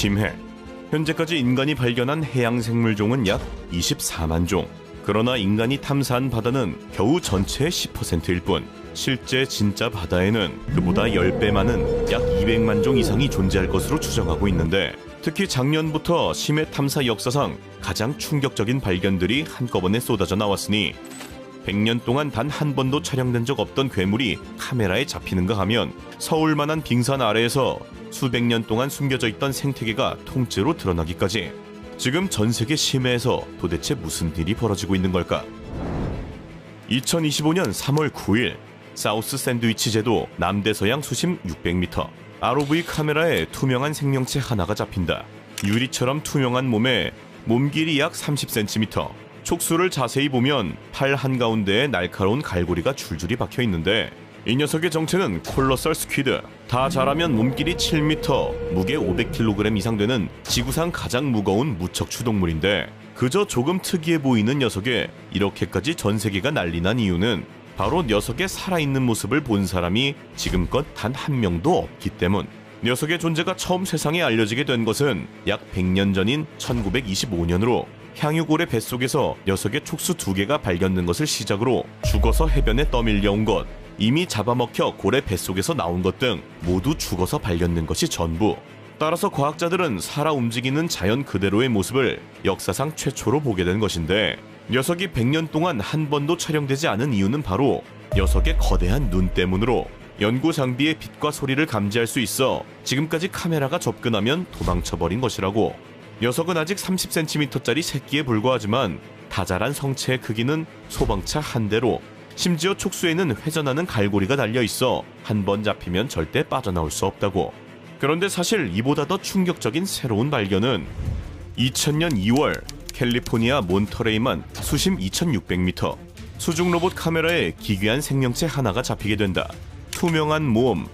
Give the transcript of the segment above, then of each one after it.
심해. 현재까지 인간이 발견한 해양 생물종은 약 24만 종. 그러나 인간이 탐사한 바다는 겨우 전체의 10%일 뿐, 실제 진짜 바다에는 그보다 10배 많은 약 200만 종 이상이 존재할 것으로 추정하고 있는데, 특히 작년부터 심해 탐사 역사상 가장 충격적인 발견들이 한꺼번에 쏟아져 나왔으니 100년 동안 단 한 번도 촬영된 적 없던 괴물이 카메라에 잡히는가 하면 서울만한 빙산 아래에서 수백 년 동안 숨겨져 있던 생태계가 통째로 드러나기까지, 지금 전 세계 심해에서 도대체 무슨 일이 벌어지고 있는 걸까? 2025년 3월 9일 사우스 샌드위치 제도 남대서양 수심 600m ROV 카메라에 투명한 생명체 하나가 잡힌다. 유리처럼 투명한 몸에 몸길이 약 30cm, 촉수를 자세히 보면 팔 한가운데에 날카로운 갈고리가 줄줄이 박혀 있는데, 이 녀석의 정체는 콜로설 스퀴드. 다 자라면 몸길이 7m, 무게 500kg 이상 되는 지구상 가장 무거운 무척추 동물인데, 그저 조금 특이해 보이는 녀석에 이렇게까지 전 세계가 난리난 이유는 바로 녀석의 살아있는 모습을 본 사람이 지금껏 단 한 명도 없기 때문. 녀석의 존재가 처음 세상에 알려지게 된 것은 약 100년 전인 1925년으로 향유고래 뱃속에서 녀석의 촉수 2개가 발견된 것을 시작으로 죽어서 해변에 떠밀려온 것, 이미 잡아먹혀 고래 뱃속에서 나온 것 등 모두 죽어서 발견된 것이 전부. 따라서 과학자들은 살아 움직이는 자연 그대로의 모습을 역사상 최초로 보게 된 것인데, 녀석이 100년 동안 한 번도 촬영되지 않은 이유는 바로 녀석의 거대한 눈 때문으로, 연구 장비의 빛과 소리를 감지할 수 있어 지금까지 카메라가 접근하면 도망쳐버린 것이라고. 녀석은 아직 30cm짜리 새끼에 불과하지만 다 자란 성체의 크기는 소방차 한 대로, 심지어 촉수에는 회전하는 갈고리가 달려있어 한 번 잡히면 절대 빠져나올 수 없다고. 그런데 사실 이보다 더 충격적인 새로운 발견은 2000년 2월 캘리포니아 몬터레이만 수심 2600m 수중 로봇 카메라에 기괴한 생명체 하나가 잡히게 된다. 투명한 몸,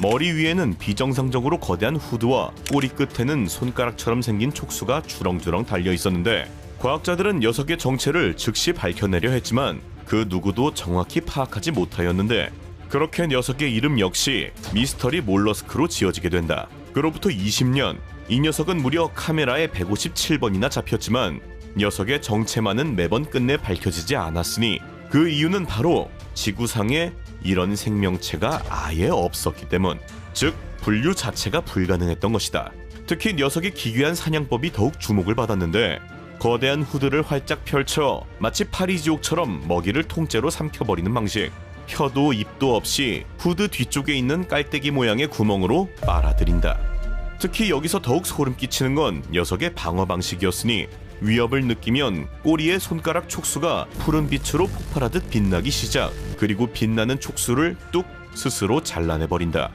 머리 위에는 비정상적으로 거대한 후드와 꼬리 끝에는 손가락처럼 생긴 촉수가 주렁주렁 달려 있었는데, 과학자들은 녀석의 정체를 즉시 밝혀내려 했지만 그 누구도 정확히 파악하지 못하였는데, 그렇게 녀석의 이름 역시 미스터리 몰러스크로 지어지게 된다. 그로부터 20년, 이 녀석은 무려 카메라에 157번이나 잡혔지만 녀석의 정체만은 매번 끝내 밝혀지지 않았으니, 그 이유는 바로 지구상에 이런 생명체가 아예 없었기 때문, 즉 분류 자체가 불가능했던 것이다. 특히 녀석의 기괴한 사냥법이 더욱 주목을 받았는데, 거대한 후드를 활짝 펼쳐 마치 파리지옥처럼 먹이를 통째로 삼켜버리는 방식. 혀도 입도 없이 후드 뒤쪽에 있는 깔때기 모양의 구멍으로 빨아들인다. 특히 여기서 더욱 소름 끼치는 건 녀석의 방어 방식이었으니, 위협을 느끼면 꼬리의 손가락 촉수가 푸른 빛으로 폭발하듯 빛나기 시작, 그리고 빛나는 촉수를 뚝 스스로 잘라내버린다.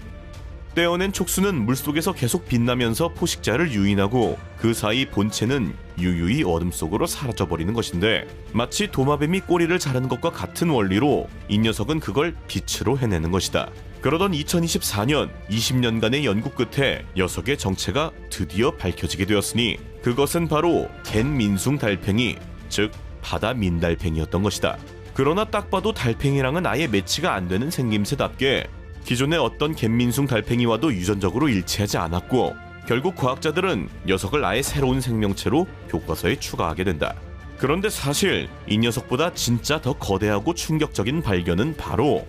떼어낸 촉수는 물속에서 계속 빛나면서 포식자를 유인하고, 그 사이 본체는 유유히 어둠 속으로 사라져버리는 것인데, 마치 도마뱀이 꼬리를 자르는 것과 같은 원리로 이 녀석은 그걸 빛으로 해내는 것이다. 그러던 2024년 20년간의 연구 끝에 녀석의 정체가 드디어 밝혀지게 되었으니, 그것은 바로 갯민숭 달팽이, 즉 바다 민달팽이였던 것이다. 그러나 딱 봐도 달팽이랑은 아예 매치가 안 되는 생김새답게 기존의 어떤 갯민숭 달팽이와도 유전적으로 일치하지 않았고, 결국 과학자들은 녀석을 아예 새로운 생명체로 교과서에 추가하게 된다. 그런데 사실 이 녀석보다 진짜 더 거대하고 충격적인 발견은 바로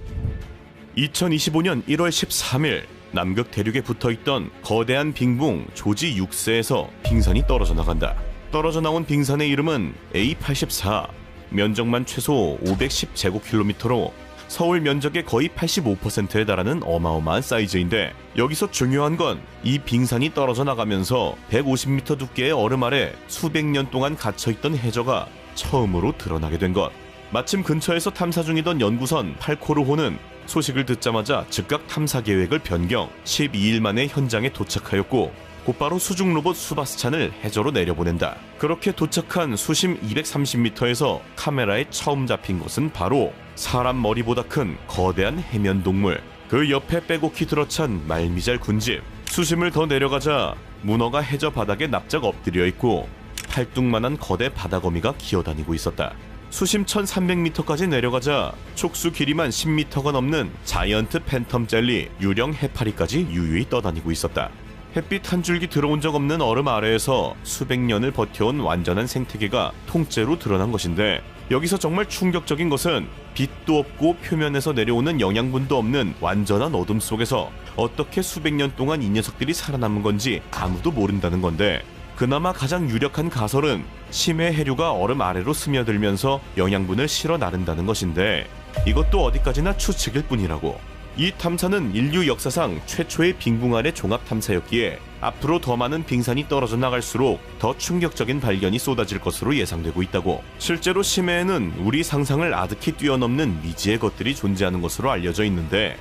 2025년 1월 13일 남극 대륙에 붙어있던 거대한 빙봉 조지 6세에서 빙산이 떨어져 나간다. 떨어져 나온 빙산의 이름은 A84, 면적만 최소 510제곱킬로미터로 서울 면적의 거의 85%에 달하는 어마어마한 사이즈인데, 여기서 중요한 건 이 빙산이 떨어져 나가면서 150m 두께의 얼음 아래 수백 년 동안 갇혀있던 해저가 처음으로 드러나게 된 것. 마침 근처에서 탐사 중이던 연구선 팔코르호는 소식을 듣자마자 즉각 탐사 계획을 변경, 12일 만에 현장에 도착하였고, 곧바로 수중 로봇 수바스찬을 해저로 내려보낸다. 그렇게 도착한 수심 230m에서 카메라에 처음 잡힌 것은 바로 사람 머리보다 큰 거대한 해면 동물, 그 옆에 빼곡히 들어찬 말미잘 군집. 수심을 더 내려가자 문어가 해저 바닥에 납작 엎드려 있고 팔뚝만한 거대 바다거미가 기어다니고 있었다. 수심 1300m까지 내려가자 촉수 길이만 10m가 넘는 자이언트 팬텀 젤리 유령 해파리까지 유유히 떠다니고 있었다. 햇빛 한 줄기 들어온 적 없는 얼음 아래에서 수백 년을 버텨온 완전한 생태계가 통째로 드러난 것인데, 여기서 정말 충격적인 것은 빛도 없고 표면에서 내려오는 영양분도 없는 완전한 어둠 속에서 어떻게 수백 년 동안 이 녀석들이 살아남은 건지 아무도 모른다는 건데, 그나마 가장 유력한 가설은 심해 해류가 얼음 아래로 스며들면서 영양분을 실어 나른다는 것인데, 이것도 어디까지나 추측일 뿐이라고. 이 탐사는 인류 역사상 최초의 빙붕 아래 종합 탐사였기에 앞으로 더 많은 빙산이 떨어져 나갈수록 더 충격적인 발견이 쏟아질 것으로 예상되고 있다고. 실제로 심해에는 우리 상상을 아득히 뛰어넘는 미지의 것들이 존재하는 것으로 알려져 있는데,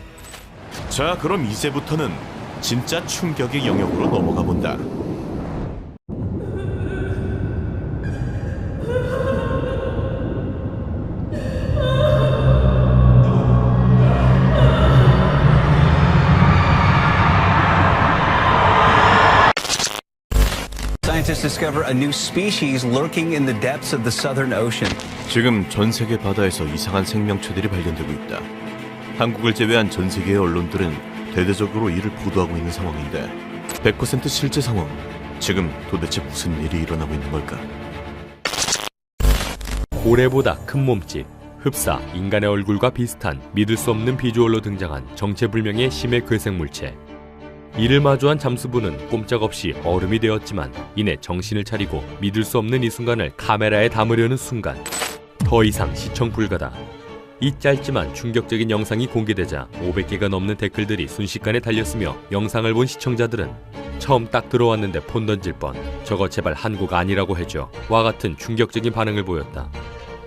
자, 그럼 이제부터는 진짜 충격의 영역으로 넘어가 본다. Scientists discover a new species lurking in the depths of the Southern Ocean. 지금 전 세계 바다에서 이상한 생명체들이 발견되고 있다. 한국을 제외한 전 세계의 언론들은 대대적으로 이를 보도하고 있는 상황인데, 100% 실제 상황, 지금 도대체 무슨 일이 일어나고 있는 걸까? 고래보다 큰 몸집, 흡사, 인간의 얼굴과 비슷한 믿을 수 없는 비주얼로 등장한 정체불명의 심해 괴생물체. 이를 마주한 잠수부는 꼼짝없이 얼음이 되었지만, 이내 정신을 차리고 믿을 수 없는 이 순간을 카메라에 담으려는 순간, 더 이상 시청 불가다. 이 짧지만 충격적인 영상이 공개되자 500개가 넘는 댓글들이 순식간에 달렸으며, 영상을 본 시청자들은 처음 딱 들어왔는데 폰 던질 뻔, 저거 제발 한국 아니라고 해줘 와 같은 충격적인 반응을 보였다.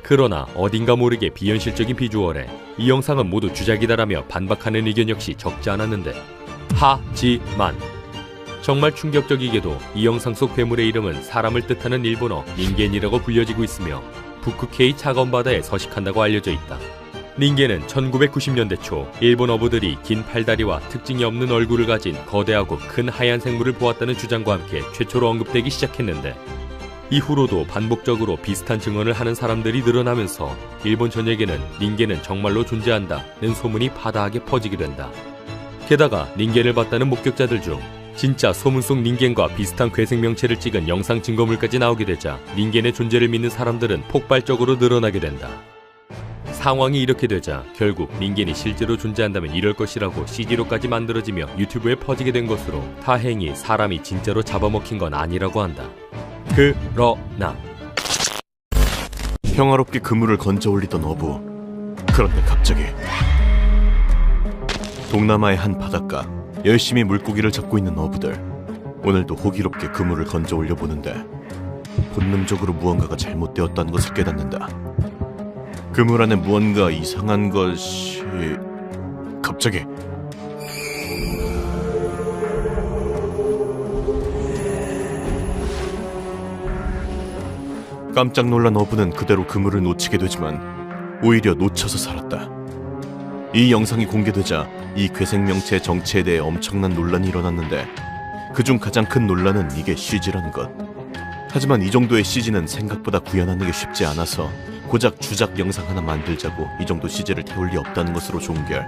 그러나 어딘가 모르게 비현실적인 비주얼에 이 영상은 모두 주작이다라며 반박하는 의견 역시 적지 않았는데, 하지만 정말 충격적이게도 이 영상 속 괴물의 이름은 사람을 뜻하는 일본어 닌겐이라고 불려지고 있으며, 북극해의 차가운 바다에 서식한다고 알려져 있다. 닌겐은 1990년대 초 일본 어부들이 긴 팔다리와 특징이 없는 얼굴을 가진 거대하고 큰 하얀 생물을 보았다는 주장과 함께 최초로 언급되기 시작했는데, 이후로도 반복적으로 비슷한 증언을 하는 사람들이 늘어나면서 일본 전역에는 닌겐은 정말로 존재한다는 소문이 파다하게 퍼지게 된다. 게다가 닌겐을 봤다는 목격자들 중 진짜 소문 속 닌겐과 비슷한 괴생명체를 찍은 영상 증거물까지 나오게 되자 닌겐의 존재를 믿는 사람들은 폭발적으로 늘어나게 된다. 상황이 이렇게 되자 결국 닌겐이 실제로 존재한다면 이럴 것이라고 CG로까지 만들어지며 유튜브에 퍼지게 된 것으로, 다행히 사람이 진짜로 잡아먹힌 건 아니라고 한다. 그러나 평화롭게 그물을 건져 올리던 어부. 그런데 갑자기 동남아의 한 바닷가, 열심히 물고기를 잡고 있는 어부들. 오늘도 호기롭게 그물을 건져 올려보는데 본능적으로 무언가가 잘못되었다는 것을 깨닫는다. 그물 안에 무언가 이상한 것이... 갑자기 깜짝 놀란 어부는 그대로 그물을 놓치게 되지만 오히려 놓쳐서 살았다. 이 영상이 공개되자 이 괴생명체의 정체에 대해 엄청난 논란이 일어났는데, 그중 가장 큰 논란은 이게 CG라는 것. 하지만 이 정도의 CG는 생각보다 구현하는 게 쉽지 않아서 고작 주작 영상 하나 만들자고 이 정도 CG를 태울 리 없다는 것으로 종결.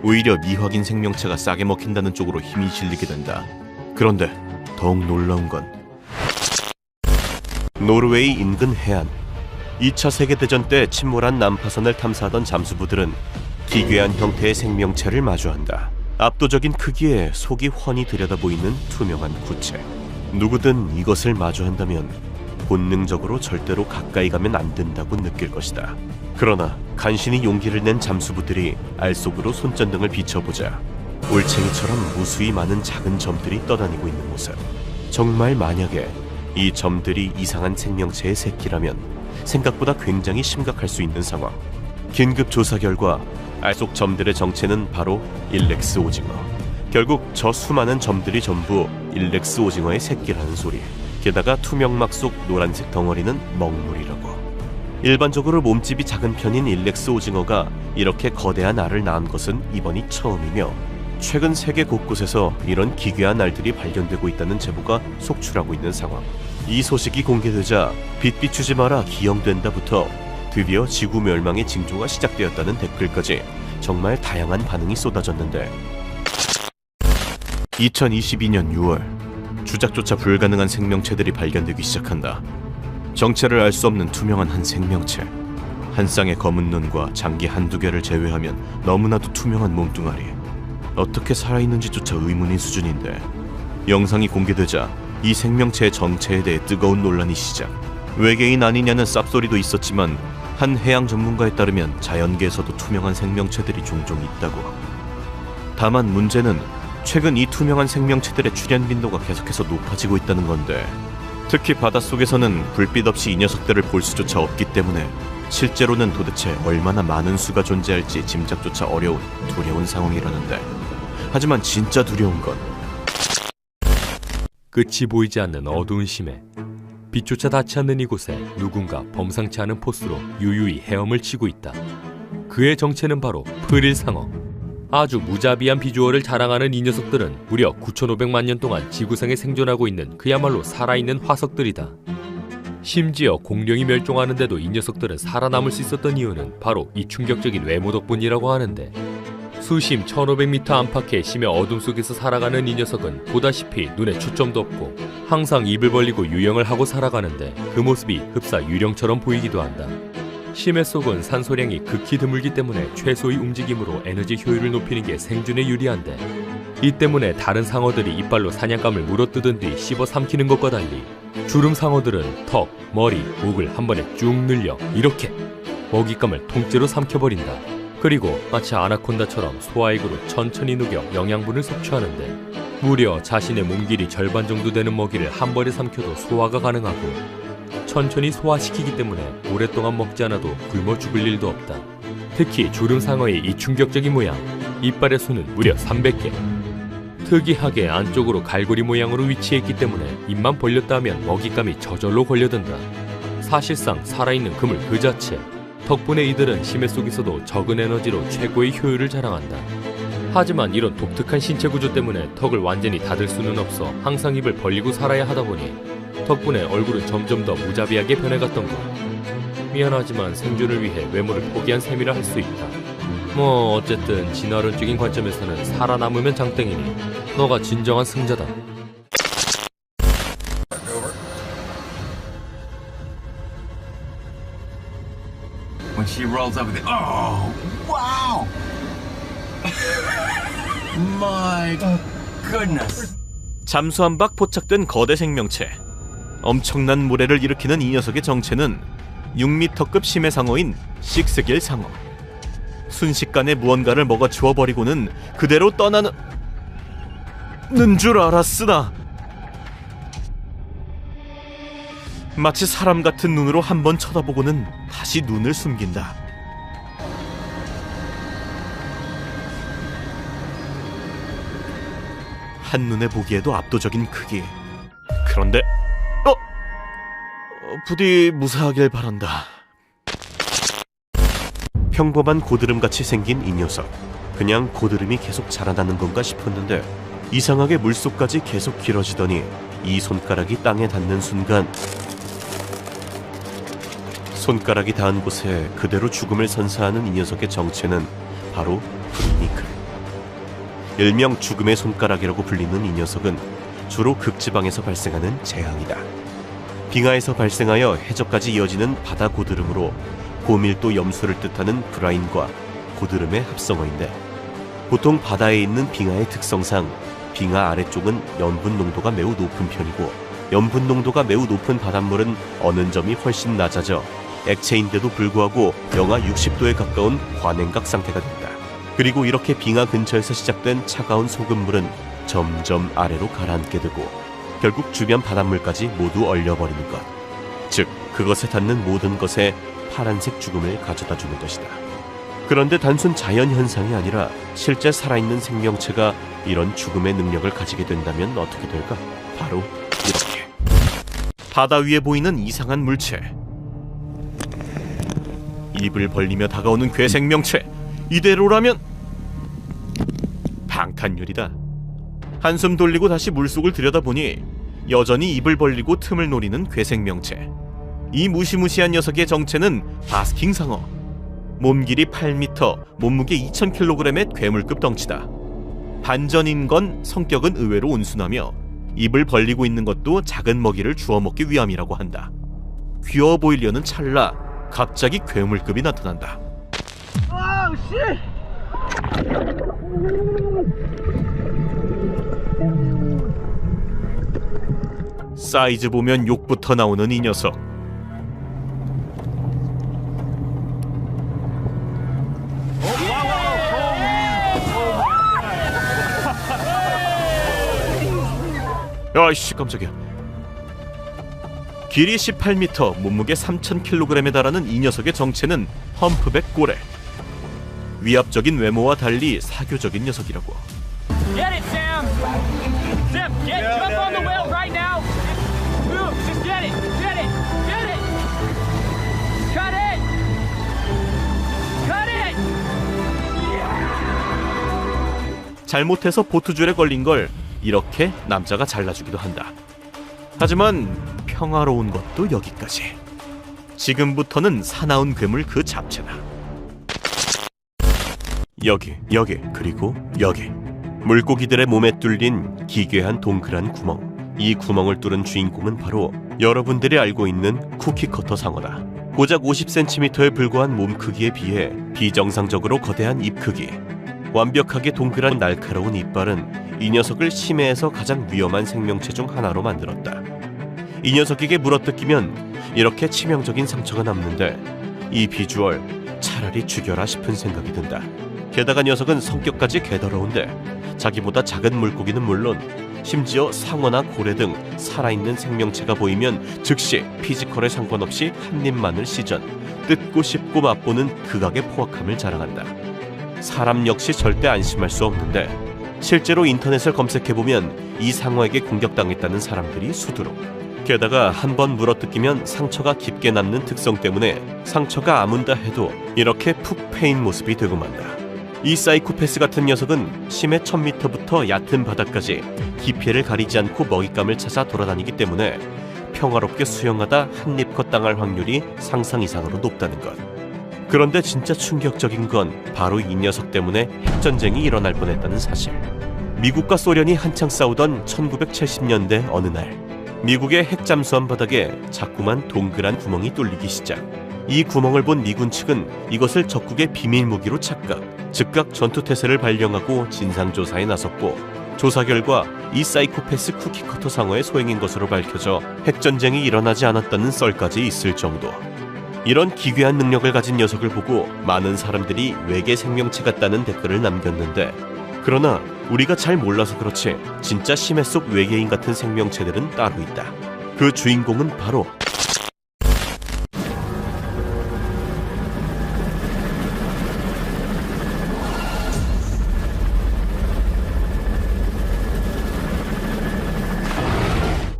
오히려 미확인 생명체가 싸게 먹힌다는 쪽으로 힘이 실리게 된다. 그런데 더욱 놀라운 건 노르웨이 인근 해안. 2차 세계대전 때 침몰한 남파선을 탐사하던 잠수부들은 기괴한 형태의 생명체를 마주한다. 압도적인 크기에 속이 훤히 들여다보이는 투명한 구체. 누구든 이것을 마주한다면 본능적으로 절대로 가까이 가면 안 된다고 느낄 것이다. 그러나 간신히 용기를 낸 잠수부들이 알 속으로 손전등을 비춰보자 올챙이처럼 무수히 많은 작은 점들이 떠다니고 있는 모습. 정말 만약에 이 점들이 이상한 생명체의 새끼라면 생각보다 굉장히 심각할 수 있는 상황. 긴급 조사 결과 알 속 점들의 정체는 바로 일렉스 오징어. 결국 저 수많은 점들이 전부 일렉스 오징어의 새끼라는 소리. 게다가 투명막 속 노란색 덩어리는 먹물이라고. 일반적으로 몸집이 작은 편인 일렉스 오징어가 이렇게 거대한 알을 낳은 것은 이번이 처음이며, 최근 세계 곳곳에서 이런 기괴한 알들이 발견되고 있다는 제보가 속출하고 있는 상황. 이 소식이 공개되자 빛 비추지 마라 기영된다부터 드디어 지구 멸망의 징조가 시작되었다는 댓글까지 정말 다양한 반응이 쏟아졌는데, 2022년 6월 추적조차 불가능한 생명체들이 발견되기 시작한다. 정체를 알 수 없는 투명한 한 생명체. 한 쌍의 검은 눈과 장기 한두 개를 제외하면 너무나도 투명한 몸뚱아리. 어떻게 살아있는지조차 의문인 수준인데 영상이 공개되자 이 생명체의 정체에 대해 뜨거운 논란이 시작. 외계인 아니냐는 쌉소리도 있었지만 한 해양 전문가에 따르면 자연계에서도 투명한 생명체들이 종종 있다고. 다만 문제는 최근 이 투명한 생명체들의 출현 빈도가 계속해서 높아지고 있다는 건데, 특히 바닷속에서는 불빛 없이 이 녀석들을 볼 수조차 없기 때문에 실제로는 도대체 얼마나 많은 수가 존재할지 짐작조차 어려운 두려운 상황이라는데, 하지만 진짜 두려운 건 끝이 보이지 않는 어두운 심해. 빛조차 닿지 않는 이곳에 누군가 범상치 않은 포스로 유유히 헤엄을 치고 있다. 그의 정체는 바로 프릴상어. 아주 무자비한 비주얼을 자랑하는 이 녀석들은 무려 9,500만 년 동안 지구상에 생존하고 있는 그야말로 살아있는 화석들이다. 심지어 공룡이 멸종하는데도 이 녀석들은 살아남을 수 있었던 이유는 바로 이 충격적인 외모 덕분이라고 하는데, 수심 1500m 안팎의 심해 어둠 속에서 살아가는 이 녀석은 보다시피 눈에 초점도 없고 항상 입을 벌리고 유영을 하고 살아가는데 그 모습이 흡사 유령처럼 보이기도 한다. 심해 속은 산소량이 극히 드물기 때문에 최소의 움직임으로 에너지 효율을 높이는 게 생존에 유리한데, 이 때문에 다른 상어들이 이빨로 사냥감을 물어뜯은 뒤 씹어 삼키는 것과 달리 주름 상어들은 턱, 머리, 목을 한 번에 쭉 늘려 이렇게 먹잇감을 통째로 삼켜버린다. 그리고 마치 아나콘다처럼 소화액으로 천천히 녹여 영양분을 섭취하는데, 무려 자신의 몸 길이 절반 정도 되는 먹이를 한 번에 삼켜도 소화가 가능하고 천천히 소화시키기 때문에 오랫동안 먹지 않아도 굶어 죽을 일도 없다. 특히 주름상어의 이 충격적인 모양, 이빨의 수는 무려 300개. 특이하게 안쪽으로 갈고리 모양으로 위치했기 때문에 입만 벌렸다 하면 먹잇감이 저절로 걸려든다. 사실상 살아있는 그물 그 자체. 덕분에 이들은 심해 속에서도 적은 에너지로 최고의 효율을 자랑한다. 하지만 이런 독특한 신체 구조 때문에 턱을 완전히 닫을 수는 없어 항상 입을 벌리고 살아야 하다 보니 덕분에 얼굴은 점점 더 무자비하게 변해갔던 것. 미안하지만 생존을 위해 외모를 포기한 셈이라 할 수 있다. 뭐 어쨌든 진화론적인 관점에서는 살아남으면 장땡이니 너가 진정한 승자다. When she rolls over the... Oh, wow! My goodness. 잠수함 밖 포착된 거대 생명체. 엄청난 모래를 일으키는 이 녀석의 정체는 6m급 심해상어인 식스길 상어. 순식간에 무언가를 먹어치워 버리고는 그대로 떠나는 줄 알았으나, 마치 사람 같은 눈으로 한번 쳐다보고는 다시 눈을 숨긴다. 한눈에 보기에도 압도적인 크기. 그런데 부디 무사하길 바란다. 평범한 고드름같이 생긴 이 녀석. 그냥 고드름이 계속 자라나는 건가 싶었는데 이상하게 물속까지 계속 길어지더니 이 손가락이 땅에 닿는 순간, 손가락이 닿은 곳에 그대로 죽음을 선사하는 이 녀석의 정체는 바로 브리니클. 일명 죽음의 손가락이라고 불리는 이 녀석은 주로 극지방에서 발생하는 재앙이다. 빙하에서 발생하여 해저까지 이어지는 바다 고드름으로 고밀도 염소를 뜻하는 브라인과 고드름의 합성어인데, 보통 바다에 있는 빙하의 특성상 빙하 아래쪽은 염분 농도가 매우 높은 편이고, 염분 농도가 매우 높은 바닷물은 어는 점이 훨씬 낮아져 액체인데도 불구하고 영하 60도에 가까운 관행각 상태가 된다. 그리고 이렇게 빙하 근처에서 시작된 차가운 소금물은 점점 아래로 가라앉게 되고 결국 주변 바닷물까지 모두 얼려버리는 것. 즉, 그것에 닿는 모든 것에 파란색 죽음을 가져다 주는 것이다. 그런데 단순 자연현상이 아니라 실제 살아있는 생명체가 이런 죽음의 능력을 가지게 된다면 어떻게 될까? 바로 이렇게. 바다 위에 보이는 이상한 물체. 입을 벌리며 다가오는 괴생명체. 이대로라면 방탄유리다. 한숨 돌리고 다시 물속을 들여다보니 여전히 입을 벌리고 틈을 노리는 괴생명체. 이 무시무시한 녀석의 정체는 바스킹상어. 몸 길이 8m, 몸무게 2000kg의 괴물급 덩치다. 반전인 건 성격은 의외로 온순하며 입을 벌리고 있는 것도 작은 먹이를 주워 먹기 위함이라고 한다. 귀여워 보이려는 찰나 갑자기 괴물급이 나타난다. 사이즈 보면 욕부터 나오는 이 녀석. 아이씨 깜짝이야. 길이 18m, 몸무게 3000kg에 달하는 이 녀석의 정체는 험프백 고래. 위압적인 외모와 달리 사교적인 녀석이라고. Get it, Sam! Sam, jump on the wheel right now! Move, just get it! Get it! Get it! Cut it! Cut it! 잘못해서 보트줄에 걸린 걸 이렇게 남자가 잘라주기도 한다. 하지만 평화로운 것도 여기까지. 지금부터는 사나운 괴물 그 잡채다. 여기, 그리고 여기. 물고기들의 몸에 뚫린 기괴한 동그란 구멍. 이 구멍을 뚫은 주인공은 바로 여러분들이 알고 있는 쿠키커터 상어다. 고작 50cm에 불과한 몸 크기에 비해 비정상적으로 거대한 입 크기, 완벽하게 동그란 날카로운 이빨은 이 녀석을 심해에서 가장 위험한 생명체 중 하나로 만들었다. 이 녀석에게 물어뜯기면 이렇게 치명적인 상처가 남는데 이 비주얼 차라리 죽여라 싶은 생각이 든다. 게다가 녀석은 성격까지 개더러운데 자기보다 작은 물고기는 물론 심지어 상어나 고래 등 살아있는 생명체가 보이면 즉시 피지컬에 상관없이 한 입만을 시전, 뜯고 씹고 맛보는 극악의 포악함을 자랑한다. 사람 역시 절대 안심할 수 없는데 실제로 인터넷을 검색해보면 이 상어에게 공격당했다는 사람들이 수두룩. 게다가 한번 물어뜯기면 상처가 깊게 남는 특성 때문에 상처가 아문다 해도 이렇게 푹 패인 모습이 되고 만다. 이 사이코패스 같은 녀석은 심해 1000m부터 얕은 바다까지 깊이를 가리지 않고 먹잇감을 찾아 돌아다니기 때문에 평화롭게 수영하다 한입컷 당할 확률이 상상 이상으로 높다는 것. 그런데 진짜 충격적인 건 바로 이 녀석 때문에 핵전쟁이 일어날 뻔했다는 사실. 미국과 소련이 한창 싸우던 1970년대 어느 날, 미국의 핵 잠수함 바닥에 자꾸만 동그란 구멍이 뚫리기 시작. 이 구멍을 본 미군 측은 이것을 적국의 비밀 무기로 착각, 즉각 전투태세를 발령하고 진상조사에 나섰고, 조사 결과 이 사이코패스 쿠키커터 상어의 소행인 것으로 밝혀져 핵전쟁이 일어나지 않았다는 썰까지 있을 정도. 이런 기괴한 능력을 가진 녀석을 보고 많은 사람들이 외계 생명체 같다는 댓글을 남겼는데, 그러나 우리가 잘 몰라서 그렇지 진짜 심해 속 외계인 같은 생명체들은 따로 있다. 그 주인공은 바로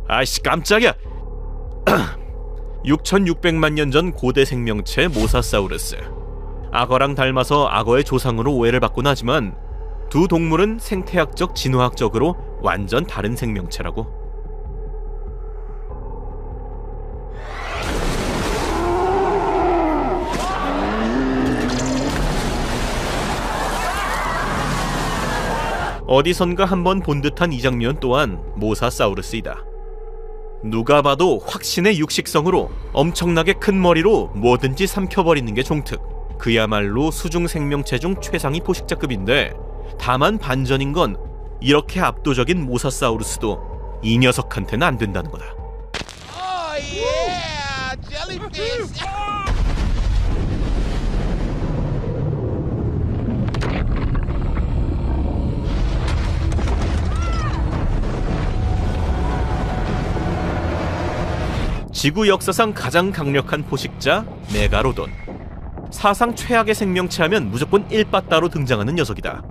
아이씨 깜짝이야. 6600만 년 전 고대 생명체 모사사우루스. 악어랑 닮아서 악어의 조상으로 오해를 받곤 하지만 두 동물은 생태학적 진화학적으로 완전 다른 생명체라고. 어디선가 한번 본 듯한 이 장면 또한 모사사우루스이다. 누가 봐도 확신의 육식성으로 엄청나게 큰 머리로 뭐든지 삼켜버리는 게 종특. 그야말로 수중 생명체 중 최상위 포식자급인데, 다만 반전인 건 이렇게 압도적인 모사사우루스도 이 녀석한테는 안 된다는 거다. 지구 역사상 가장 강력한 포식자 메가로돈. 사상 최악의 생명체 하면 무조건 1빠따로 등장하는 녀석이다.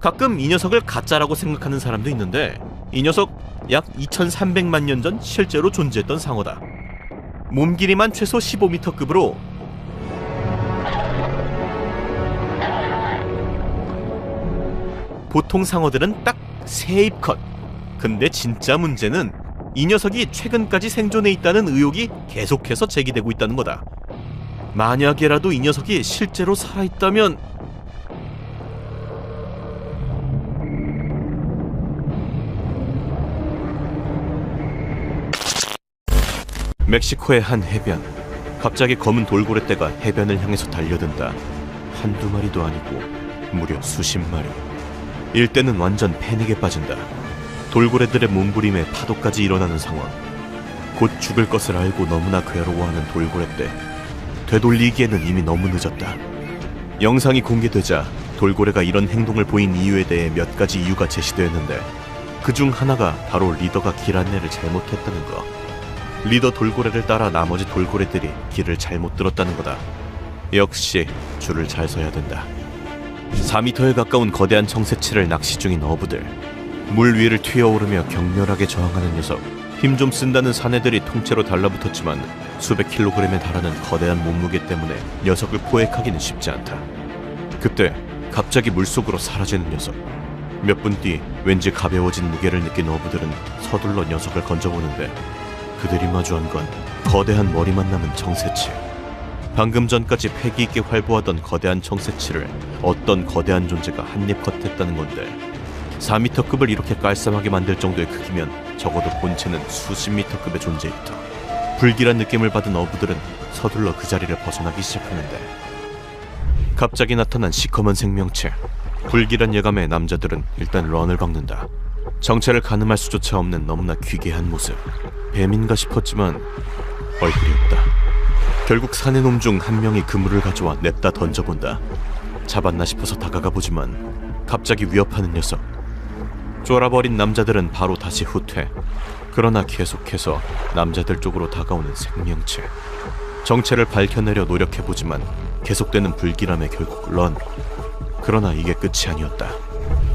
가끔 이 녀석을 가짜라고 생각하는 사람도 있는데, 이 녀석 약 2300만 년 전 실제로 존재했던 상어다. 몸 길이만 최소 15m급으로 보통 상어들은 딱 3입 컷. 근데 진짜 문제는 이 녀석이 최근까지 생존해 있다는 의혹이 계속해서 제기되고 있다는 거다. 만약에라도 이 녀석이 실제로 살아있다면 멕시코의 한 해변. 갑자기 검은 돌고래 떼가 해변을 향해서 달려든다. 한두 마리도 아니고 무려 수십 마리. 일대는 완전 패닉에 빠진다. 돌고래들의 몸부림에 파도까지 일어나는 상황. 곧 죽을 것을 알고 너무나 괴로워하는 돌고래 떼. 되돌리기에는 이미 너무 늦었다. 영상이 공개되자 돌고래가 이런 행동을 보인 이유에 대해 몇 가지 이유가 제시되었는데 그중 하나가 바로 리더가 길 안내를 잘못했다는 거. 리더 돌고래를 따라 나머지 돌고래들이 길을 잘못 들었다는 거다. 역시 줄을 잘 서야 된다. 4m에 가까운 거대한 청새치를 낚시 중인 어부들. 물 위를 튀어오르며 격렬하게 저항하는 녀석. 힘 좀 쓴다는 사내들이 통째로 달라붙었지만 수백 킬로그램에 달하는 거대한 몸무게 때문에 녀석을 포획하기는 쉽지 않다. 그때 갑자기 물속으로 사라지는 녀석. 몇 분 뒤 왠지 가벼워진 무게를 느낀 어부들은 서둘러 녀석을 건져보는데 그들이 마주한 건 거대한 머리만 남은 청새치. 방금 전까지 패기 있게 활보하던 거대한 청새치를 어떤 거대한 존재가 한입 컷했다는 건데 4m급을 이렇게 깔쌈하게 만들 정도의 크기면 적어도 본체는 수십 미터급의 존재이다. 불길한 느낌을 받은 어부들은 서둘러 그 자리를 벗어나기 시작하는데 갑자기 나타난 시커먼 생명체. 불길한 예감에 남자들은 일단 런을 박는다. 정체를 가늠할 수조차 없는 너무나 기괴한 모습. 뱀인가 싶었지만 얼굴이 없다. 결국 사내놈 중 한 명이 그물을 가져와 냅다 던져본다. 잡았나 싶어서 다가가 보지만 갑자기 위협하는 녀석. 쫄아버린 남자들은 바로 다시 후퇴. 그러나 계속해서 남자들 쪽으로 다가오는 생명체. 정체를 밝혀내려 노력해보지만 계속되는 불길함에 결국 런. 그러나 이게 끝이 아니었다.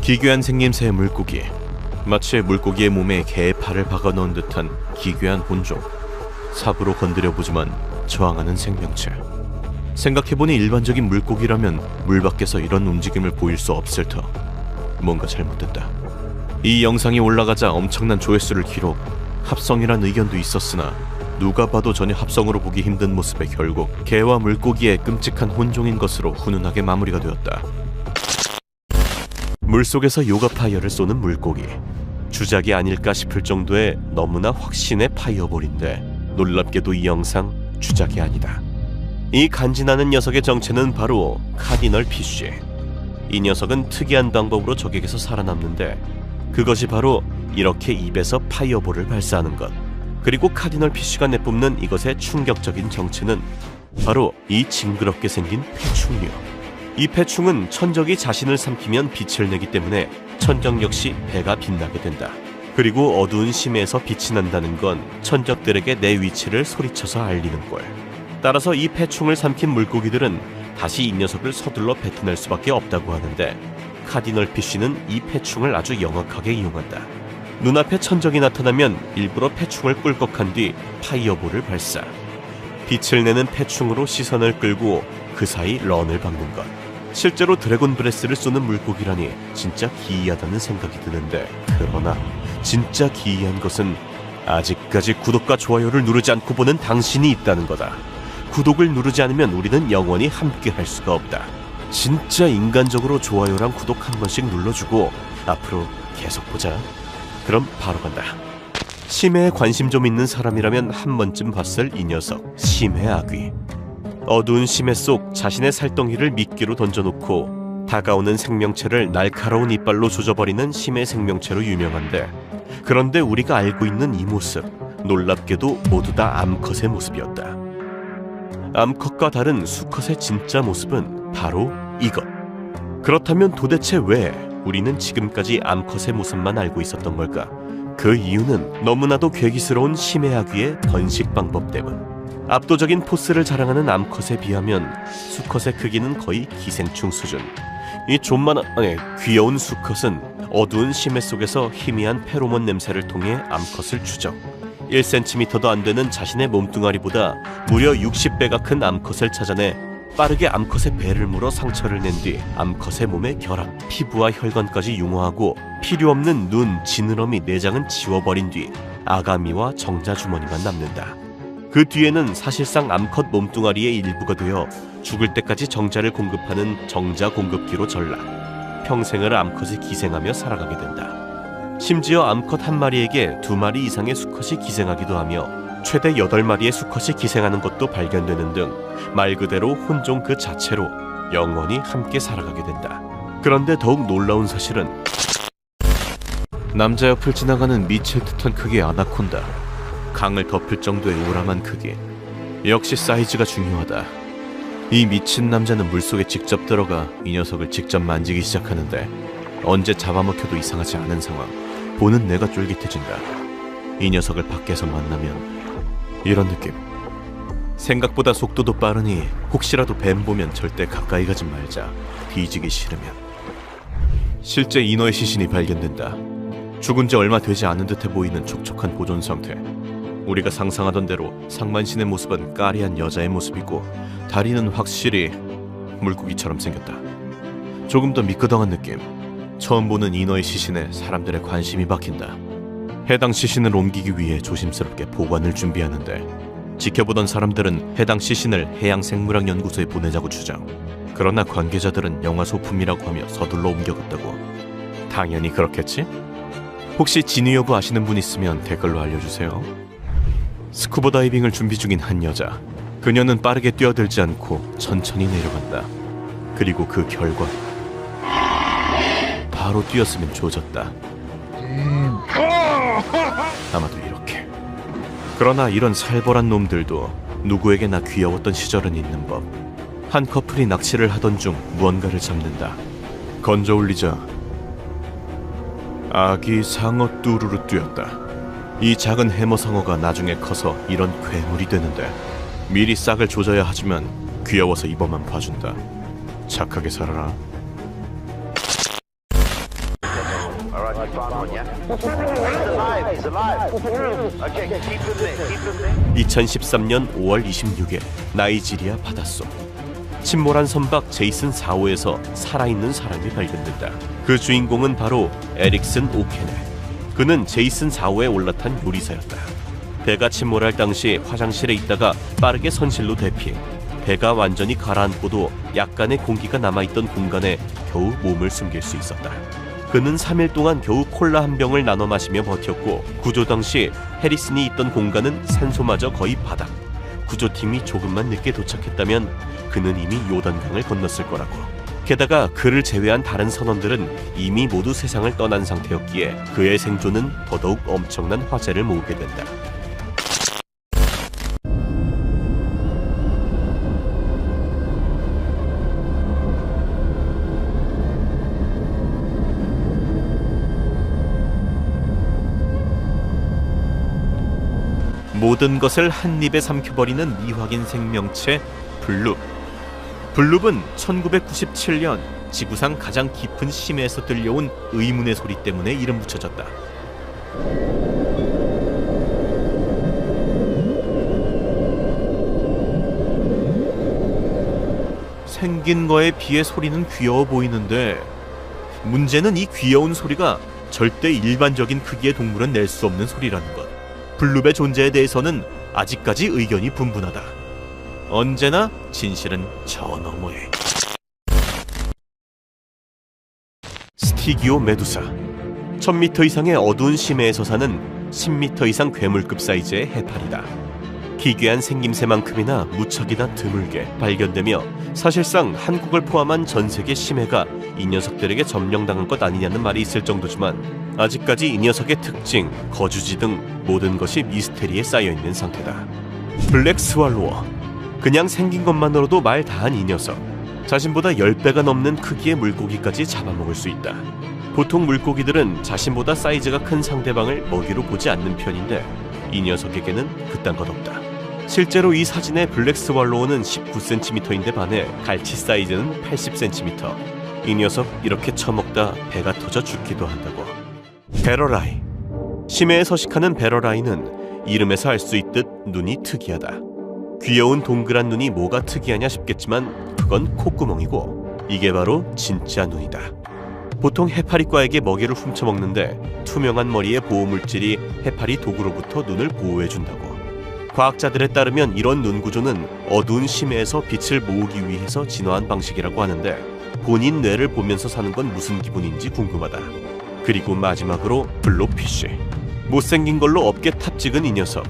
기괴한 생김새의 물고기. 마치 물고기의 몸에 개의 팔을 박아넣은 듯한 기괴한 혼종. 삽으로 건드려보지만 저항하는 생명체. 생각해보니 일반적인 물고기라면 물 밖에서 이런 움직임을 보일 수 없을 터. 뭔가 잘못됐다. 이 영상이 올라가자 엄청난 조회수를 기록. 합성이란 의견도 있었으나 누가 봐도 전혀 합성으로 보기 힘든 모습에 결국 개와 물고기의 끔찍한 혼종인 것으로 훈훈하게 마무리가 되었다. 물속에서 요가 파이어를 쏘는 물고기. 주작이 아닐까 싶을 정도의 너무나 확신의 파이어볼인데 놀랍게도 이 영상 주작이 아니다. 이 간지나는 녀석의 정체는 바로 카디널 피쉬. 이 녀석은 특이한 방법으로 적에게서 살아남는데 그것이 바로 이렇게 입에서 파이어볼을 발사하는 것. 그리고 카디널 피쉬가 내뿜는 이것의 충격적인 정체는 바로 이 징그럽게 생긴 폐충류. 이 폐충은 천적이 자신을 삼키면 빛을 내기 때문에 천적 역시 배가 빛나게 된다. 그리고 어두운 심해에서 빛이 난다는 건 천적들에게 내 위치를 소리쳐서 알리는 꼴. 따라서 이 폐충을 삼킨 물고기들은 다시 이 녀석을 서둘러 뱉어낼 수밖에 없다고 하는데 카디널 피쉬는 이 폐충을 아주 영악하게 이용한다. 눈앞에 천적이 나타나면 일부러 폐충을 꿀꺽한 뒤 파이어볼을 발사. 빛을 내는 폐충으로 시선을 끌고 그 사이 런을 박는 것. 실제로 드래곤 브레스를 쏘는 물고기라니 진짜 기이하다는 생각이 드는데 그러나 진짜 기이한 것은 아직까지 구독과 좋아요를 누르지 않고 보는 당신이 있다는 거다. 구독을 누르지 않으면 우리는 영원히 함께 할 수가 없다. 진짜 인간적으로 좋아요랑 구독 한 번씩 눌러주고 앞으로 계속 보자. 그럼 바로 간다. 심해에 관심 좀 있는 사람이라면 한 번쯤 봤을 이 녀석, 심해 아귀. 어두운 심해 속 자신의 살덩이를 미끼로 던져놓고 다가오는 생명체를 날카로운 이빨로 조져버리는 심해 생명체로 유명한데 그런데 우리가 알고 있는 이 모습, 놀랍게도 모두 다 암컷의 모습이었다. 암컷과 다른 수컷의 진짜 모습은 바로 이것. 그렇다면 도대체 왜 우리는 지금까지 암컷의 모습만 알고 있었던 걸까? 그 이유는 너무나도 괴기스러운 심해 아귀의 번식 방법 때문. 압도적인 포스를 자랑하는 암컷에 비하면 수컷의 크기는 거의 기생충 수준. 이 귀여운 수컷은 어두운 심해 속에서 희미한 페로몬 냄새를 통해 암컷을 추적. 1cm도 안 되는 자신의 몸뚱아리보다 무려 60배가 큰 암컷을 찾아내 빠르게 암컷의 배를 물어 상처를 낸 뒤 암컷의 몸에 결합, 피부와 혈관까지 융화하고 필요 없는 눈, 지느러미, 내장은 지워버린 뒤 아가미와 정자 주머니만 남는다. 그 뒤에는 사실상 암컷 몸뚱아리의 일부가 되어 죽을 때까지 정자를 공급하는 정자 공급기로 전락. 평생을 암컷이 기생하며 살아가게 된다. 심지어 암컷 한 마리에게 2마리 이상의 수컷이 기생하기도 하며 최대 8마리의 수컷이 기생하는 것도 발견되는 등 말 그대로 혼종 그 자체로 영원히 함께 살아가게 된다. 그런데 더욱 놀라운 사실은 남자 옆을 지나가는 미칠 듯한 크기의 아나콘다. 강을 덮을 정도의 요람한 크기. 역시 사이즈가 중요하다. 이 미친 남자는 물속에 직접 들어가 이 녀석을 직접 만지기 시작하는데 언제 잡아먹혀도 이상하지 않은 상황. 보는 내가 쫄깃해진다. 이 녀석을 밖에서 만나면 이런 느낌. 생각보다 속도도 빠르니 혹시라도 뱀 보면 절대 가까이 가지 말자. 뒤지기 싫으면. 실제 인어의 시신이 발견된다. 죽은 지 얼마 되지 않은 듯해 보이는 촉촉한 보존 상태. 우리가 상상하던 대로 상만신의 모습은 까리한 여자의 모습이고 다리는 확실히 물고기처럼 생겼다. 조금 더 미끄덩한 느낌. 처음 보는 인어의 시신에 사람들의 관심이 박힌다. 해당 시신을 옮기기 위해 조심스럽게 보관을 준비하는데 지켜보던 사람들은 해당 시신을 해양생물학연구소에 보내자고 주장. 그러나 관계자들은 영화 소품이라고 하며 서둘러 옮겨갔다고. 당연히 그렇겠지? 혹시 진위 여부 아시는 분 있으면 댓글로 알려주세요. 스쿠버 다이빙을 준비 중인 한 여자. 그녀는 빠르게 뛰어들지 않고 천천히 내려간다. 그리고 그 결과 바로 뛰었으면 조졌다. 아마도 이렇게. 그러나 이런 살벌한 놈들도 누구에게나 귀여웠던 시절은 있는 법. 한 커플이 낚시를 하던 중 무언가를 잡는다. 건져 올리자 아기 상어 뚜루루 뛰었다. 이 작은 해머상어가 나중에 커서 이런 괴물이 되는데 미리 싹을 조져야 하지만 귀여워서 이번만 봐준다. 착하게 살아라. 2013년 5월 26일 나이지리아 바닷속. 침몰한 선박 제이슨 4호에서 살아있는 사람이 발견된다. 그 주인공은 바로 에릭슨 오케네. 그는 제이슨 4호에 올라탄 요리사였다. 배가 침몰할 당시 화장실에 있다가 빠르게 선실로 대피. 배가 완전히 가라앉고도 약간의 공기가 남아있던 공간에 겨우 몸을 숨길 수 있었다. 그는 3일 동안 겨우 콜라 한 병을 나눠 마시며 버텼고 구조 당시 해리슨이 있던 공간은 산소마저 거의 바닥. 구조팀이 조금만 늦게 도착했다면 그는 이미 요단강을 건넜을 거라고. 게다가 그를 제외한 다른 선원들은 이미 모두 세상을 떠난 상태였기에 그의 생존은 더더욱 엄청난 화제를 모으게 된다. 모든 것을 한 입에 삼켜버리는 미확인 생명체 블룹. 블룹은 1997년 지구상 가장 깊은 심해에서 들려온 의문의 소리 때문에 이름 붙여졌다. 생긴 거에 비해 소리는 귀여워 보이는데 문제는 이 귀여운 소리가 절대 일반적인 크기의 동물은 낼 수 없는 소리라는 것. 블룹의 존재에 대해서는 아직까지 의견이 분분하다. 언제나 진실은 저 너머에. 스티기오 메두사. 1000m 이상의 어두운 심해에서 사는 10m 이상 괴물급 사이즈의 해파리다. 기괴한 생김새만큼이나 무척이나 드물게 발견되며 사실상 한국을 포함한 전 세계 심해가 이 녀석들에게 점령당한 것 아니냐는 말이 있을 정도지만 아직까지 이 녀석의 특징, 거주지 등 모든 것이 미스테리에 쌓여있는 상태다. 블랙 스왈로워. 그냥 생긴 것만으로도 말 다한 이 녀석. 자신보다 10배가 넘는 크기의 물고기까지 잡아먹을 수 있다. 보통 물고기들은 자신보다 사이즈가 큰 상대방을 먹이로 보지 않는 편인데 이 녀석에게는 그딴 것 없다. 실제로 이 사진의 블랙 스왈로우는 19cm인데 반해 갈치 사이즈는 80cm. 이 녀석 이렇게 처먹다 배가 터져 죽기도 한다고. 베러라이. 심해에 서식하는 베러라이는 이름에서 알 수 있듯 눈이 특이하다. 귀여운 동그란 눈이 뭐가 특이하냐 싶겠지만 그건 콧구멍이고 이게 바로 진짜 눈이다. 보통 해파리과에게 먹이를 훔쳐먹는데 투명한 머리의 보호물질이 해파리 독으로부터 눈을 보호해준다고. 과학자들에 따르면 이런 눈 구조는 어두운 심해에서 빛을 모으기 위해서 진화한 방식이라고 하는데 본인 뇌를 보면서 사는 건 무슨 기분인지 궁금하다. 그리고 마지막으로 블로피쉬. 못생긴 걸로 어깨 탑 찍은 이 녀석.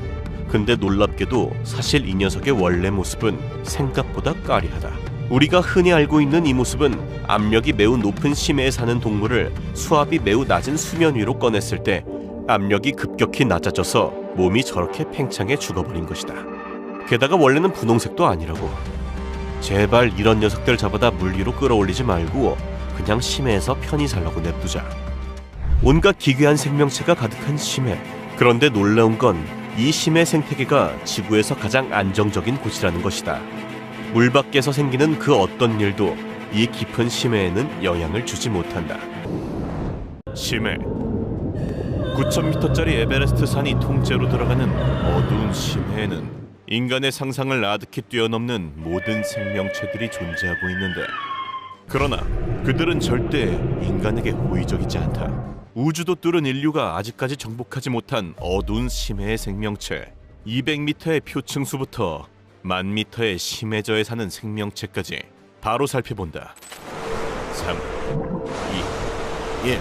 근데 놀랍게도 사실 이 녀석의 원래 모습은 생각보다 까리하다. 우리가 흔히 알고 있는 이 모습은 압력이 매우 높은 심해에 사는 동물을 수압이 매우 낮은 수면 위로 꺼냈을 때 압력이 급격히 낮아져서 몸이 저렇게 팽창해 죽어버린 것이다. 게다가 원래는 분홍색도 아니라고. 제발 이런 녀석들 잡아다 물 위로 끌어올리지 말고 그냥 심해에서 편히 살라고 냅두자. 온갖 기괴한 생명체가 가득한 심해. 그런데 놀라운 건 이 심해 생태계가 지구에서 가장 안정적인 곳이라는 것이다. 물 밖에서 생기는 그 어떤 일도 이 깊은 심해에는 영향을 주지 못한다. 심해. 9,000m짜리 에베레스트 산이 통째로 들어가는 어두운 심해에는 인간의 상상을 아득히 뛰어넘는 모든 생명체들이 존재하고 있는데, 그러나 그들은 절대 인간에게 호의적이지 않다. 우주도 뚫은 인류가 아직까지 정복하지 못한 어두운 심해의 생명체, 200m의 표층수부터 10,000m의 심해저에 사는 생명체까지 바로 살펴본다. 3, 2, 1.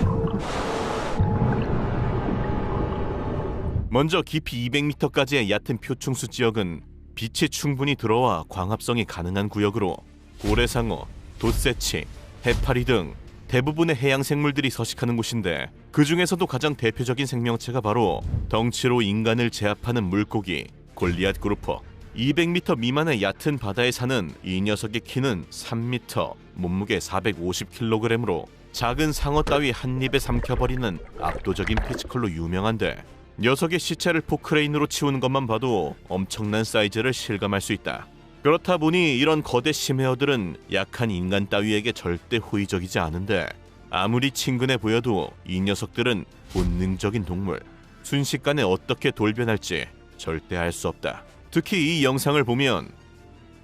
먼저 깊이 200m까지의 얕은 표층수 지역은 빛이 충분히 들어와 광합성이 가능한 구역으로 고래상어, 돛새치, 해파리 등 대부분의 해양 생물들이 서식하는 곳인데, 그 중에서도 가장 대표적인 생명체가 바로 덩치로 인간을 제압하는 물고기 골리앗 그루퍼. 200m 미만의 얕은 바다에 사는 이 녀석의 키는 3m, 몸무게 450kg으로 작은 상어 따위 한 입에 삼켜버리는 압도적인 피지컬로 유명한데, 녀석의 시체를 포크레인으로 치우는 것만 봐도 엄청난 사이즈를 실감할 수 있다. 그렇다 보니 이런 거대 심해어들은 약한 인간 따위에게 절대 호의적이지 않은데, 아무리 친근해 보여도 이 녀석들은 본능적인 동물, 순식간에 어떻게 돌변할지 절대 알 수 없다. 특히 이 영상을 보면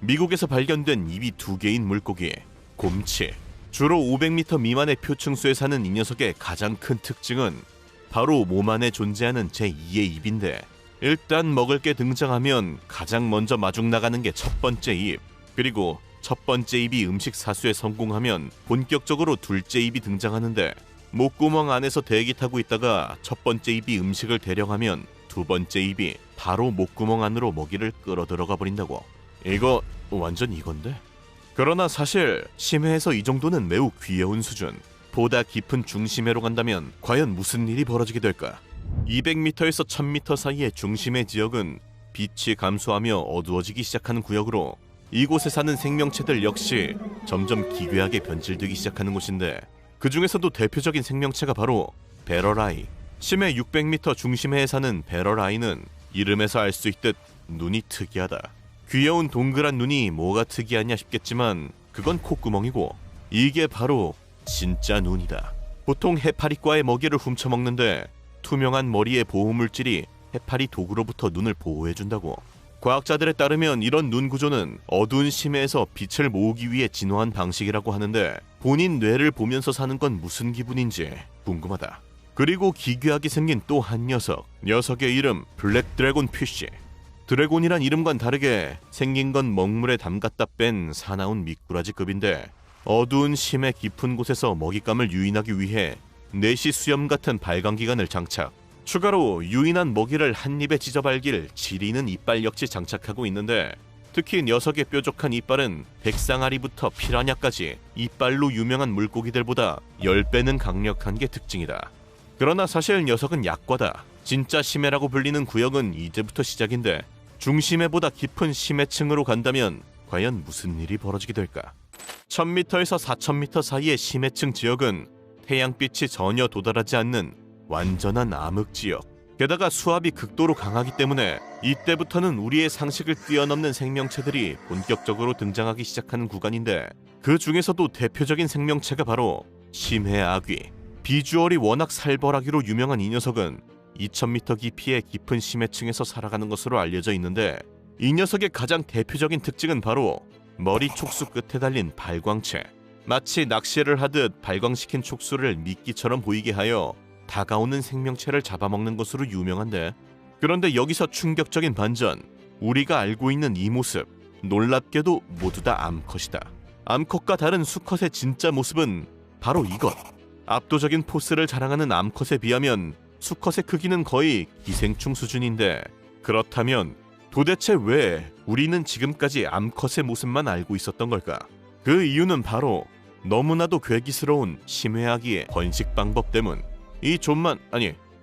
미국에서 발견된 입이 2개인 물고기 곰치, 주로 500m 미만의 표층수에 사는 이 녀석의 가장 큰 특징은 바로 몸 안에 존재하는 제2의 입인데, 일단 먹을 게 등장하면 가장 먼저 마중 나가는 게 첫 번째 입, 그리고 첫 번째 입이 음식 사수에 성공하면 본격적으로 둘째 입이 등장하는데, 목구멍 안에서 대기 타고 있다가 첫 번째 입이 음식을 대령하면 두 번째 입이 바로 목구멍 안으로 먹이를 끌어 들어가 버린다고. 이거 완전 이건데? 그러나 사실 심해에서 이 정도는 매우 귀여운 수준. 보다 깊은 중심해로 간다면 과연 무슨 일이 벌어지게 될까? 200m에서 1000m 사이의 중심해 지역은 빛이 감소하며 어두워지기 시작하는 구역으로, 이곳에 사는 생명체들 역시 점점 기괴하게 변질되기 시작하는 곳인데, 그 중에서도 대표적인 생명체가 바로 베럴아이. 심해 600m 중심해에 사는 베럴아이는 이름에서 알 수 있듯 눈이 특이하다. 귀여운 동그란 눈이 뭐가 특이하냐 싶겠지만 그건 콧구멍이고, 이게 바로 진짜 눈이다. 보통 해파리과의 먹이를 훔쳐먹는데 투명한 머리의 보호물질이 해파리 독으로부터 눈을 보호해준다고. 과학자들에 따르면 이런 눈 구조는 어두운 심해에서 빛을 모으기 위해 진화한 방식이라고 하는데, 본인 뇌를 보면서 사는 건 무슨 기분인지 궁금하다. 그리고 기괴하게 생긴 또 한 녀석, 녀석의 이름 블랙 드래곤 피쉬. 드래곤이란 이름과는 다르게 생긴 건 먹물에 담갔다 뺀 사나운 미꾸라지급인데, 어두운 심해 깊은 곳에서 먹잇감을 유인하기 위해 내시 수염 같은 발광기관을 장착, 추가로 유인한 먹이를 한 입에 찢어발길 지리는 이빨 역시 장착하고 있는데, 특히 녀석의 뾰족한 이빨은 백상아리부터 피라냐까지 이빨로 유명한 물고기들보다 10배는 강력한 게 특징이다. 그러나 사실 녀석은 약과다. 진짜 심해라고 불리는 구역은 이제부터 시작인데, 중심해보다 깊은 심해층으로 간다면 과연 무슨 일이 벌어지게 될까? 1000m에서 4000m 사이의 심해층 지역은 태양빛이 전혀 도달하지 않는 완전한 암흑지역. 게다가 수압이 극도로 강하기 때문에 이때부터는 우리의 상식을 뛰어넘는 생명체들이 본격적으로 등장하기 시작하는 구간인데, 그 중에서도 대표적인 생명체가 바로 심해 아귀. 비주얼이 워낙 살벌하기로 유명한 이 녀석은 2000m 깊이의 깊은 심해층에서 살아가는 것으로 알려져 있는데, 이 녀석의 가장 대표적인 특징은 바로 머리 촉수 끝에 달린 발광체. 마치 낚시를 하듯 발광시킨 촉수를 미끼처럼 보이게 하여 다가오는 생명체를 잡아먹는 것으로 유명한데, 그런데 여기서 충격적인 반전, 우리가 알고 있는 이 모습, 놀랍게도 모두 다 암컷이다. 암컷과 다른 수컷의 진짜 모습은 바로 이것. 압도적인 포스를 자랑하는 암컷에 비하면 수컷의 크기는 거의 기생충 수준인데, 그렇다면 도대체 왜 우리는 지금까지 암컷의 모습만 알고 있었던 걸까? 그 이유는 바로 너무나도 괴기스러운 심해아기의 번식 방법 때문. 이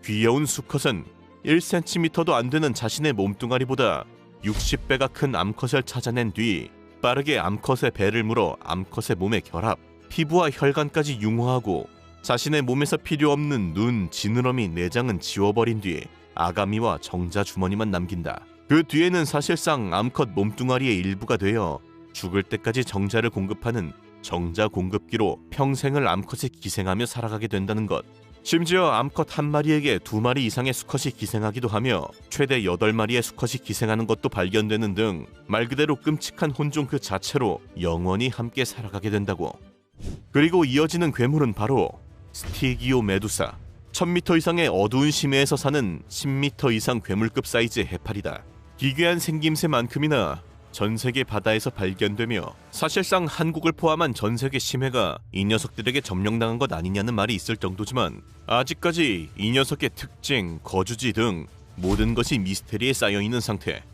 귀여운 수컷은 1cm도 안 되는 자신의 몸뚱아리보다 60배가 큰 암컷을 찾아낸 뒤 빠르게 암컷의 배를 물어 암컷의 몸에 결합, 피부와 혈관까지 융화하고 자신의 몸에서 필요 없는 눈, 지느러미, 내장은 지워버린 뒤 아가미와 정자 주머니만 남긴다. 그 뒤에는 사실상 암컷 몸뚱아리의 일부가 되어 죽을 때까지 정자를 공급하는 정자 공급기로 평생을 암컷이 기생하며 살아가게 된다는 것. 심지어 암컷 한 마리에게 2마리 이상의 수컷이 기생하기도 하며 최대 8마리의 수컷이 기생하는 것도 발견되는 등 말 그대로 끔찍한 혼종 그 자체로 영원히 함께 살아가게 된다고. 그리고 이어지는 괴물은 바로 스티기오 메두사. 1000m 이상의 어두운 심해에서 사는 10m 이상 괴물급 사이즈의 해파리다. 기괴한 생김새만큼이나 전 세계 바다에서 발견되며 사실상 한국을 포함한 전 세계 심해가 이 녀석들에게 점령당한 것 아니냐는 말이 있을 정도지만 아직까지 이 녀석의 특징, 거주지 등 모든 것이 미스테리에 쌓여있는 상태.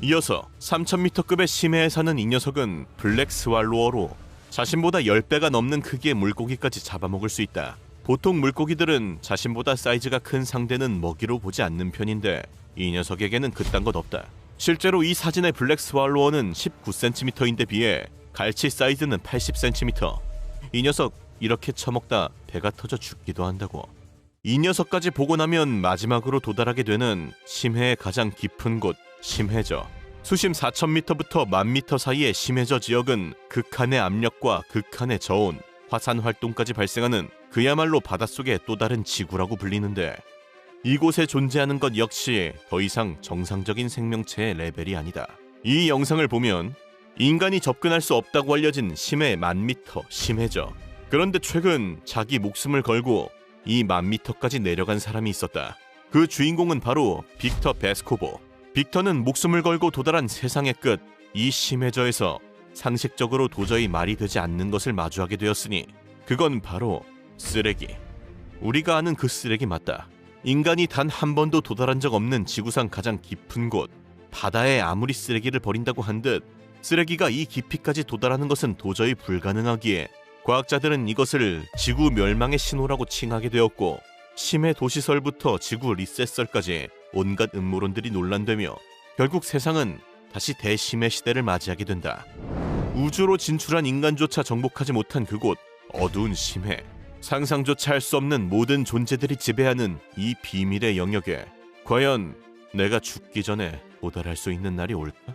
이어서 3000m급의 심해에 사는 이 녀석은 블랙 스왈로어로 자신보다 10배가 넘는 크기의 물고기까지 잡아먹을 수 있다. 보통 물고기들은 자신보다 사이즈가 큰 상대는 먹이로 보지 않는 편인데 이 녀석에게는 그딴 것 없다. 실제로 이 사진의 블랙 스왈로어는 19cm인데 비해 갈치 사이즈는 80cm. 이 녀석 이렇게 처먹다 배가 터져 죽기도 한다고. 이 녀석까지 보고 나면 마지막으로 도달하게 되는 심해의 가장 깊은 곳, 심해저. 수심 4000m부터 10,000m 사이의 심해저 지역은 극한의 압력과 극한의 저온, 화산 활동까지 발생하는 그야말로 바닷속의 또 다른 지구라고 불리는데 이곳에 존재하는 것 역시 더 이상 정상적인 생명체의 레벨이 아니다. 이 영상을 보면 인간이 접근할 수 없다고 알려진 심해 10,000m 심해저. 그런데 최근 자기 목숨을 걸고 이 10,000m까지 내려간 사람이 있었다. 그 주인공은 바로 빅터 베스코보. 빅터는 목숨을 걸고 도달한 세상의 끝, 이 심해저에서 상식적으로 도저히 말이 되지 않는 것을 마주하게 되었으니 그건 바로 쓰레기. 우리가 아는 그 쓰레기 맞다. 인간이 단 한 번도 도달한 적 없는 지구상 가장 깊은 곳, 바다에 아무리 쓰레기를 버린다고 한 듯 쓰레기가 이 깊이까지 도달하는 것은 도저히 불가능하기에 과학자들은 이것을 지구 멸망의 신호라고 칭하게 되었고 심해 도시설부터 지구 리셋설까지 온갖 음모론들이 논란되며 결국 세상은 다시 대심해 시대를 맞이하게 된다. 우주로 진출한 인간조차 정복하지 못한 그곳, 어두운 심해. 상상조차 할 수 없는 모든 존재들이 지배하는 이 비밀의 영역에 과연 내가 죽기 전에 도달할 수 있는 날이 올까?